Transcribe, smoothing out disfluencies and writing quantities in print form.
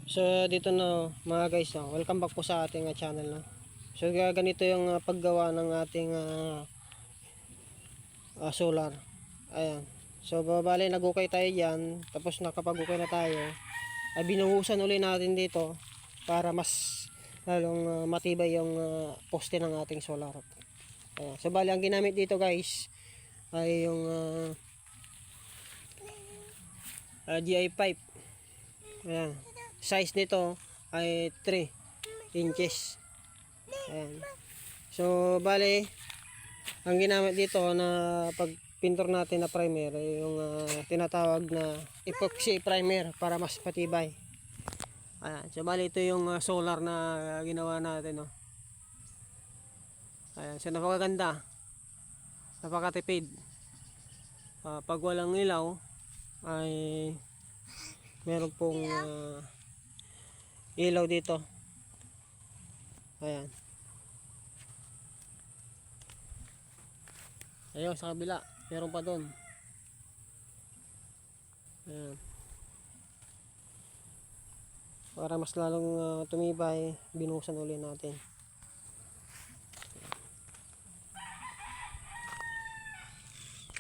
So dito na mga guys, no, welcome back po sa ating channel. No? So ganito yung paggawa ng ating solar. Ayan. So babali nagukay tayo dyan. Tapos nakapag-ukay na tayo, ay binuhusan uli natin dito para mas lalong matibay yung poste ng ating solar. Ayan. So bali ang ginamit dito guys ay yung GI pipe. Ayan. Size nito ay 3 inches. Ayan. So bali ang ginamit dito na pagpintor natin na primer ay yung tinatawag na epoxy primer para mas patibay. Ayan. So bali ito yung solar na ginawa natin, no. Ayan. So napakaganda, napakatipid. Pag walang ilaw ay meron pong ilaw dito. Ayan. Ayun sa kabila meron pa doon. Ayan. Para mas lalong tumibay, binuhusan ulit natin.